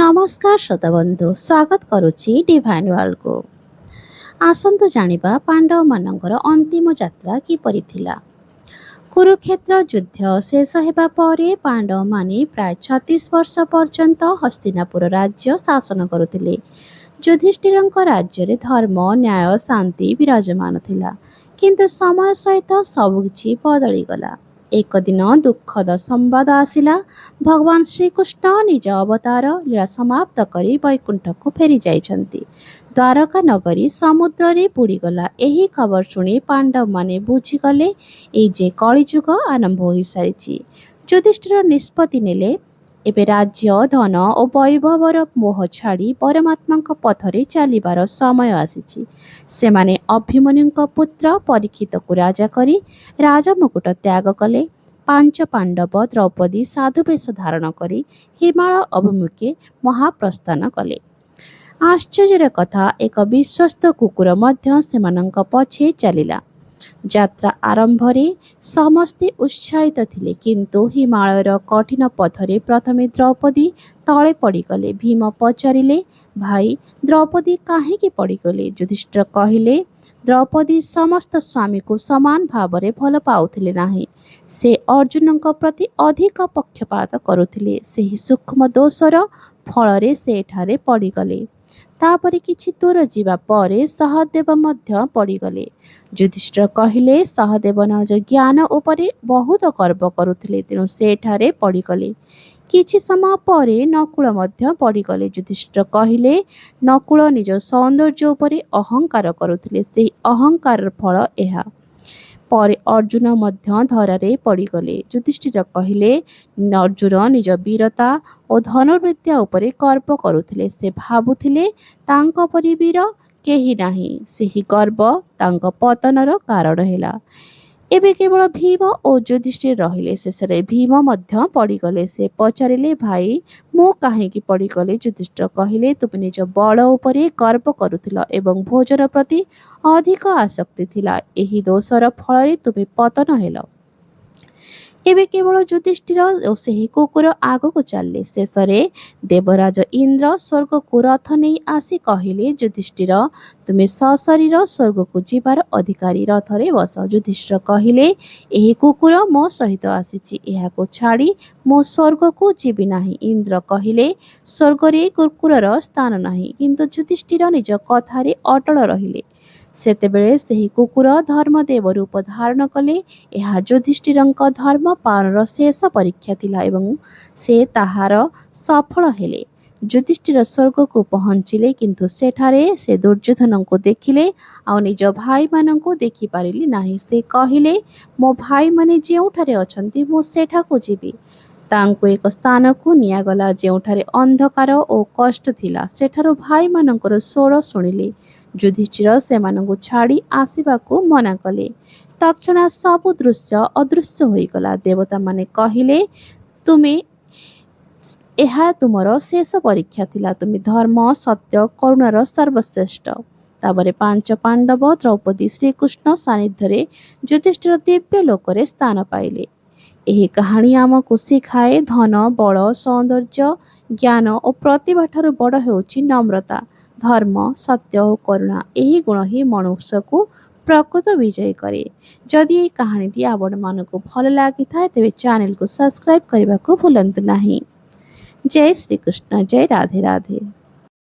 ନମସ୍କାର ଶ୍ରୋତାବନ୍ଧୁ, ସ୍ୱାଗତ କରୁଛି ଡିଭାଇନ୍ ୱାର୍ଲ୍ଡକୁ। ଆସନ୍ତୁ ଜାଣିବା ପାଣ୍ଡବମାନଙ୍କର ଅନ୍ତିମ ଯାତ୍ରା କିପରି ଥିଲା। କୁରୁକ୍ଷେତ୍ର ଯୁଦ୍ଧ ଶେଷ ହେବା ପରେ ପାଣ୍ଡବମାନେ ପ୍ରାୟ 36 ବର୍ଷ ପର୍ଯ୍ୟନ୍ତ ହସ୍ତିନାପୁର ରାଜ୍ୟ ଶାସନ କରୁଥିଲେ। ଯୁଧିଷ୍ଠିରଙ୍କ ରାଜ୍ୟରେ ଧର୍ମ, ନ୍ୟାୟ, ଶାନ୍ତି ବିରାଜମାନ ଥିଲା। କିନ୍ତୁ ସମୟ ସହିତ ସବୁକିଛି ବଦଳିଗଲା। ଏକ ଦିନ ଦୁଃଖଦ ସମ୍ବାଦ ଆସିଲା। ଭଗବାନ ଶ୍ରୀକୃଷ୍ଣ ନିଜ ଅବତାର ଲୀଳା ସମାପ୍ତ କରି ବୈକୁଣ୍ଠକୁ ଫେରି ଯାଇଛନ୍ତି। ଦ୍ୱାରକା ନଗରୀ ସମୁଦ୍ରରେ ବୁଡ଼ିଗଲା। ଏହି ଖବର ଶୁଣି ପାଣ୍ଡବମାନେ ବୁଝିଗଲେ ଏଇ ଯେ କଳିଯୁଗ ଆରମ୍ଭ ହୋଇସାରିଛି। ଯୁଧିଷ୍ଠିର ନିଷ୍ପତ୍ତି ନେଲେ, ଏବେ ରାଜ୍ୟ, ଧନ ଓ ବୈଭବର ମୋହ ଛାଡ଼ି ପରମାତ୍ମାଙ୍କ ପଥରେ ଚାଲିବାର ସମୟ ଆସିଛି। ସେମାନେ ଅଭିମନ୍ୟୁଙ୍କ ପୁତ୍ର ପରୀକ୍ଷିତକୁ ରାଜା କରି ରାଜମୁକୁଟ ତ୍ୟାଗ କଲେ। 5 ପାଣ୍ଡବ ଦ୍ରୌପଦୀ ସାଧୁବେଶ ଧାରଣ କରି ହିମାଳୟ ଅଭିମୁଖେ ମହାପ୍ରସ୍ଥାନ କଲେ। ଆଶ୍ଚର୍ଯ୍ୟର କଥା, ଏକ ବିଶ୍ୱସ୍ତ କୁକୁର ମଧ୍ୟ ସେମାନଙ୍କ ପଛେ ଚାଲିଲା। ଯାତ୍ରା ଆରମ୍ଭରେ ସମସ୍ତେ ଉତ୍ସାହିତ ଥିଲେ, କିନ୍ତୁ ହିମାଳୟର କଠିନ ପଥରେ ପ୍ରଥମେ ଦ୍ରୌପଦୀ ତଳେ ପଡ଼ିଗଲେ। ଭୀମ ପଚାରିଲେ, ଭାଇ, ଦ୍ରୌପଦୀ କାହିଁକି ପଡ଼ିଗଲେ? ଯୁଧିଷ୍ଠିର କହିଲେ, ଦ୍ରୌପଦୀ ସମସ୍ତ ସ୍ୱାମୀକୁ ସମାନ ଭାବରେ ଭଲ ପାଉଥିଲେ ନାହିଁ। ସେ ଅର୍ଜୁନଙ୍କ ପ୍ରତି ଅଧିକ ପକ୍ଷପାତ କରୁଥିଲେ। ସେହି ସୂକ୍ଷ୍ମ ଦୋଷର ଫଳରେ ସେ ଏଠାରେ ପଡ଼ିଗଲେ। ତାପରେ କିଛି ଦୂର ଯିବା ପରେ ସହଦେବ ମଧ୍ୟ ପଡ଼ିଗଲେ। ଯୁଧିଷ୍ଠିର କହିଲେ, ସହଦେବ ନିଜ ଜ୍ଞାନ ଉପରେ ବହୁତ ଗର୍ବ କରୁଥିଲେ, ତେଣୁ ସେ ଏଠାରେ ପଡ଼ିଗଲେ। କିଛି ସମୟ ପରେ ନକୁଳ ମଧ୍ୟ ପଡ଼ିଗଲେ। ଯୁଧିଷ୍ଠିର କହିଲେ, ନକୁଳ ନିଜ ସୌନ୍ଦର୍ଯ୍ୟ ଉପରେ ଅହଙ୍କାର କରୁଥିଲେ, ସେହି ଅହଙ୍କାରର ଫଳ ଏହା। ପରେ ଅର୍ଜୁନ ମଧ୍ୟ ଧରାରେ ପଡ଼ିଗଲେ। ଯୁଧିଷ୍ଠିର କହିଲେ, ଅର୍ଜୁନ ନିଜ ବୀରତା ଓ ଧନୁର୍ବିଦ୍ୟା ଉପରେ ଗର୍ବ କରୁଥିଲେ। ସେ ଭାବୁଥିଲେ ତାଙ୍କ ପରି ବୀର କେହି ନାହିଁ। ସେହି ଗର୍ବ ତାଙ୍କ ପତନର କାରଣ ହେଲା। ଏବେ କେବଳ ଭୀମ ଓ ଯୁଧିଷ୍ଠିର ରହିଲେ। ଶେଷରେ ଭୀମ ମଧ୍ୟ ପଡ଼ିଗଲେ। ସେ ପଚାରିଲେ, ଭାଇ, ମୁଁ କାହିଁକି ପଡ଼ିଗଲି? ଯୁଧିଷ୍ଠିର କହିଲେ, ତୁମେ ନିଜ ବଳ ଉପରେ ଗର୍ବ କରୁଥିଲ ଏବଂ ଭୋଜନ ପ୍ରତି ଅଧିକ ଆସକ୍ତି ଥିଲା। ଏହି ଦୋଷର ଫଳରେ ତୁମେ ପତନ ହେଲ। ଏବେ କେବଳ ଯୁଧିଷ୍ଠିର ଓ ସେହି କୁକୁର ଆଗକୁ ଚାଲିଲେ। ଶେଷରେ ଦେବରାଜ ଇନ୍ଦ୍ର ସ୍ୱର୍ଗକୁ ରଥ ନେଇ ଆସି କହିଲେ, ଯୁଧିଷ୍ଠିର, ତୁମେ ସଶରୀର ସ୍ୱର୍ଗକୁ ଯିବାର ଅଧିକାରୀ, ରଥରେ ବସ। ଯୁଧିଷ୍ଠିର କହିଲେ, ଏହି କୁକୁର ମୋ ସହିତ ଆସିଛି, ଏହାକୁ ଛାଡ଼ି ମୁଁ ସ୍ୱର୍ଗକୁ ଯିବି ନାହିଁ। ଇନ୍ଦ୍ର କହିଲେ, ସ୍ୱର୍ଗରେ କୁକୁରର ସ୍ଥାନ ନାହିଁ। କିନ୍ତୁ ଯୁଧିଷ୍ଠିର ନିଜ କଥାରେ ଅଟଳ ରହିଲେ। ସେତେବେଳେ ସେହି କୁକୁର ଧର୍ମଦେବ ରୂପ ଧାରଣ କଲେ। ଏହା ଯୁଧିଷ୍ଠିରଙ୍କ ଧର୍ମ ପାଳନର ଶେଷ ପରୀକ୍ଷା ଥିଲା ଏବଂ ସେ ତାହାର ସଫଳ ହେଲେ। ଯୁଧିଷ୍ଠିର ସ୍ୱର୍ଗକୁ ପହଞ୍ଚିଲେ, କିନ୍ତୁ ସେଠାରେ ସେ ଦୁର୍ଯ୍ୟୋଧନଙ୍କୁ ଦେଖିଲେ ଆଉ ନିଜ ଭାଇମାନଙ୍କୁ ଦେଖିପାରିଲେ ନାହିଁ। ସେ କହିଲେ, ମୋ ଭାଇମାନେ ଯେଉଁଠାରେ ଅଛନ୍ତି ମୁଁ ସେଠାକୁ ଯିବି। ତାଙ୍କୁ ଏକ ସ୍ଥାନକୁ ନିଆଗଲା ଯେଉଁଠାରେ ଅନ୍ଧକାର ଓ କଷ୍ଟ ଥିଲା। ସେଠାରୁ ଭାଇମାନଙ୍କର ସ୍ୱର ଶୁଣିଲେ। ଯୁଧିଷ୍ଠିର ସେମାନଙ୍କୁ ଛାଡ଼ି ଆସିବାକୁ ମନା କଲେ। ତକ୍ଷଣାତ୍ ସବୁ ଦୃଶ୍ୟ ଅଦୃଶ୍ୟ ହୋଇଗଲା। ଦେବତାମାନେ କହିଲେ, ଏହା ତୁମର ଶେଷ ପରୀକ୍ଷା ଥିଲା। ତୁମେ ଧର୍ମ, ସତ୍ୟ, କରୁଣାର ସର୍ବଶ୍ରେଷ୍ଠ। ତାପରେ 5 ପାଣ୍ଡବ ଦ୍ରୌପଦୀ ଶ୍ରୀକୃଷ୍ଣ ସାନ୍ନିଧ୍ୟରେ ଯୁଧିଷ୍ଠିର ଦିବ୍ୟ ଲୋକରେ ସ୍ଥାନ ପାଇଲେ। ଏହି କାହାଣୀ ଆମକୁ ଶିଖାଏ, ଧନ, ବଳ, ସୌନ୍ଦର୍ଯ୍ୟ, ଜ୍ଞାନ ଓ ପ୍ରତିଭାଠାରୁ ବଡ଼ ହେଉଛି ନମ୍ରତା, ଧର୍ମ, ସତ୍ୟ ଓ କରୁଣା। ଏହି ଗୁଣ ହିଁ ମନୁଷ୍ୟକୁ ପ୍ରକୃତ ବିଜୟୀ କରେ। ଯଦି ଏହି କାହାଣୀଟି ଆପଣମାନଙ୍କୁ ଭଲ ଲାଗିଥାଏ, ତେବେ ଚ୍ୟାନେଲକୁ ସବସ୍କ୍ରାଇବ୍ କରିବାକୁ ଭୁଲନ୍ତୁ ନାହିଁ। ଜୟ ଶ୍ରୀକୃଷ୍ଣ, ଜୟ ରାଧେ ରାଧେ।